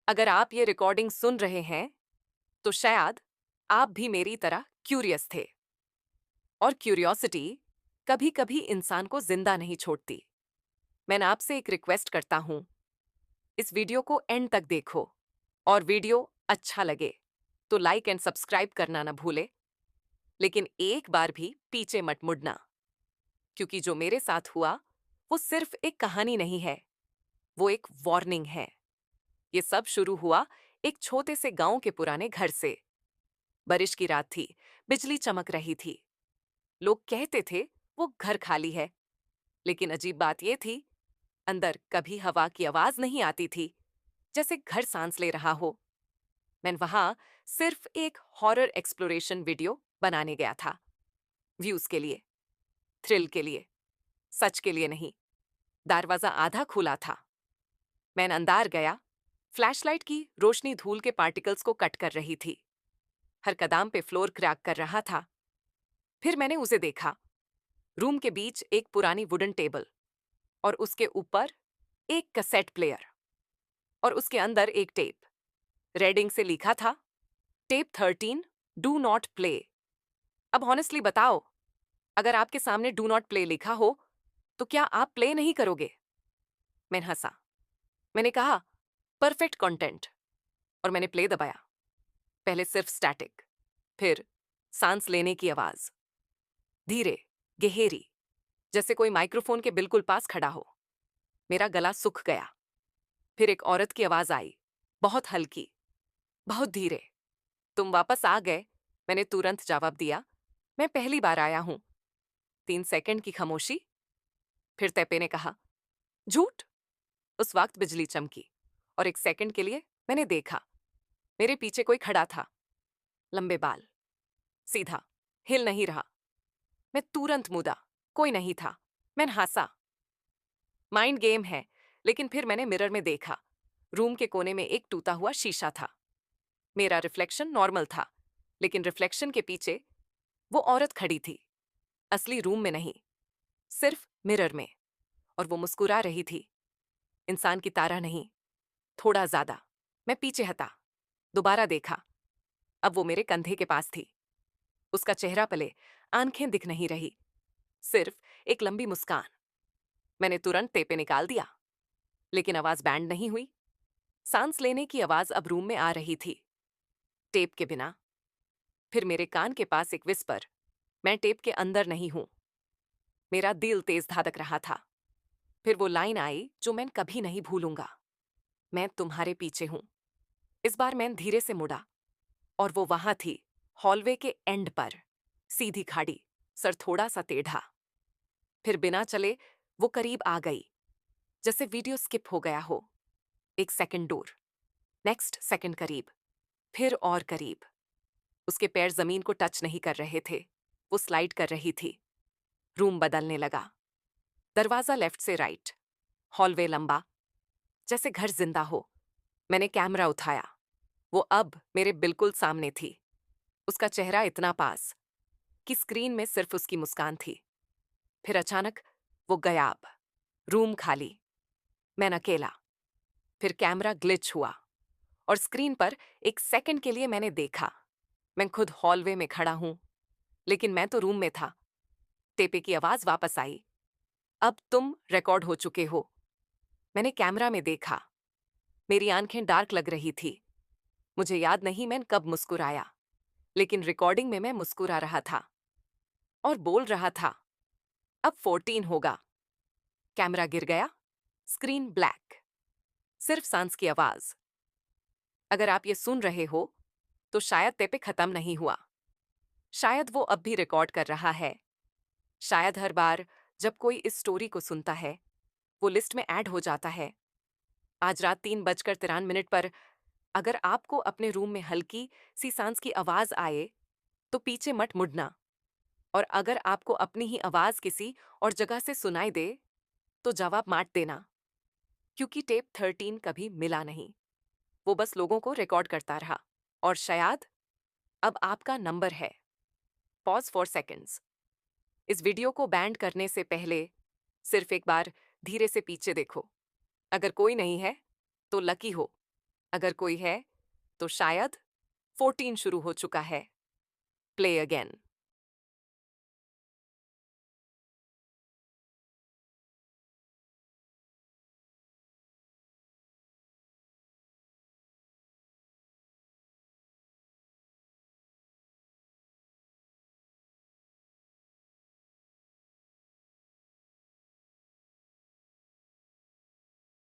अगर आप ये रिकॉर्डिंग सुन रहे हैं, तो शायद आप भी मेरी तरह क्यूरियस थे। और क्यूरियोसिटी कभी-कभी इंसान को जिंदा नहीं छोड़ती। मैं आपसे एक रिक्वेस्ट करता हूं, इस वीडियो को एंड तक देखो और वीडियो अच्छा लगे तो लाइक एंड सब्सक्राइब करना ना भूले। लेकिन एक बार भी पीछे मत मुड़ना, क्योंकि जो मेरे साथ हुआ वो सिर्फ एक कहानी नहीं है, वो एक वार्निंग है। ये सब शुरू हुआ एक छोटे से गांव के पुराने घर से। बारिश की रात थी, बिजली चमक रही थी। लोग कहते थे वो घर खाली है, लेकिन अजीब बात यह थी, अंदर कभी हवा की आवाज नहीं आती थी, जैसे घर सांस ले रहा हो। मैं वहां सिर्फ एक हॉरर एक्सप्लोरेशन वीडियो बनाने गया था, व्यूज के लिए, थ्रिल के लिए, सच के लिए नहीं। दरवाजा आधा खुला था। मैं अंदर गया। फ्लैशलाइट की रोशनी धूल के पार्टिकल्स को कट कर रही थी। हर कदम पे फ्लोर क्रैक कर रहा था। फिर मैंने उसे देखा। रूम के बीच एक पुरानी वुडन टेबल और उसके ऊपर एक कैसेट प्लेयर और उसके अंदर एक टेप। रेडिंग से लिखा था, टेप 13, डू नॉट प्ले। अब ऑनेस्टली बताओ, अगर आपके सामने डू नॉट प्ले लिखा हो तो क्या आप प्ले नहीं करोगे? मैं हंसा। मैंने कहा, परफेक्ट कंटेंट। और मैंने प्ले दबाया। पहले सिर्फ स्टैटिक, फिर सांस लेने की आवाज, धीरे, गहरी, जैसे कोई माइक्रोफोन के बिल्कुल पास खड़ा हो। मेरा गला सूख गया। फिर एक औरत की आवाज आई, बहुत हल्की, बहुत धीरे। तुम वापस आ गए। मैंने तुरंत जवाब दिया, मैं पहली बार आया हूं। 3 सेकंड की खामोशी। फिर तैपे ने कहा, झूठ। उस वक्त बिजली चमकी और 1 सेकंड के लिए मैंने देखा। मेरे पीछे कोई खड़ा था, लंबे बाल, सीधा, हिल नहीं रहा। मैं तुरंत मुदा, कोई नहीं था। मैं हंसा। माइंड गेम है। लेकिन फिर मैंने मिरर में देखा। रूम के कोने में एक टूटा हुआ शीशा था। मेरा रिफ्लेक्शन नॉर्मल था, लेकिन रिफ्लेक्शन के पीछे वो औरत खड़ी थी। असली रूम में नहीं, सिर्फ मिरर में। और वो मुस्कुरा रही थी, इंसान की तरह नहीं, थोड़ा ज्यादा। मैं पीछे हटा, दोबारा देखा। अब वो मेरे कंधे के पास थी। उसका चेहरा पले, आंखें दिख नहीं रही, सिर्फ एक लंबी मुस्कान। मैंने तुरंत टेपे निकाल दिया, लेकिन आवाज बैंड नहीं हुई। सांस लेने की आवाज अब रूम में आ रही थी, टेप के बिना। फिर मेरे कान के पास एक विस्पर, मैं टेप के अंदर नहीं हूं। मेरा दिल तेज धड़क रहा था। फिर वो लाइन आई जो मैं कभी नहीं भूलूंगा, मैं तुम्हारे पीछे हूं। इस बार मैं धीरे से मुड़ा और वो वहां थी, हॉलवे के एंड पर, सीधी खाड़ी, सर थोड़ा सा टेढ़ा। फिर बिना चले वो करीब आ गई, जैसे वीडियो स्किप हो गया हो। 1 सेकंड दूर, नेक्स्ट सेकंड करीब, फिर और करीब। उसके पैर जमीन को टच नहीं कर रहे थे, वो स्लाइड कर रही थी। रूम बदलने लगा। दरवाजा लेफ्ट से राइट, हॉलवे लंबा, जैसे घर जिंदा हो। मैंने कैमरा उठाया। वो अब मेरे बिल्कुल सामने थी। उसका चेहरा इतना पास कि स्क्रीन में सिर्फ उसकी मुस्कान थी। फिर अचानक वो गायब। रूम खाली, मैं अकेला। फिर कैमरा ग्लिच हुआ और स्क्रीन पर 1 सेकंड के लिए मैंने देखा, मैं खुद हॉलवे में खड़ा हूं, लेकिन मैं तो रूम में था। टेपे की आवाज वापस आई, अब तुम रिकॉर्ड हो चुके हो। मैंने कैमरा में देखा। मेरी आंखें डार्क लग रही थी। मुझे याद नहीं मैं कब मुस्कुराया, लेकिन रिकॉर्डिंग में मैं मुस्कुरा रहा था और बोल रहा था, अब 14 होगा। कैमरा गिर गया, स्क्रीन ब्लैक, सिर्फ सांस की आवाज। अगर आप ये सुन रहे हो तो शायद टेपे खत्म नहीं हुआ। शायद वो अब भी रिकॉर्ड कर रहा है। शायद हर बार जब कोई इस स्टोरी को सुनता है, वो लिस्ट में ऐड हो जाता है। आज रात 3:53 पर अगर आपको अपने रूम में हल्की सी सांस की आवाज आए, तो पीछे मत मुड़ना। और अगर आपको अपनी ही आवाज किसी और जगह से सुनाई दे, तो जवाब मत देना, क्योंकि टेप 13 कभी मिला नहीं। वो बस लोगों को रिकॉर्ड करता रहा। और शायद अब आपका नंबर है। Pause for seconds. इस वीडियो को बैंड करने से पहले सिर्फ एक बार धीरे से पीछे देखो। अगर कोई नहीं है तो लकी हो, अगर कोई है तो शायद 14 शुरू हो चुका है। Play again.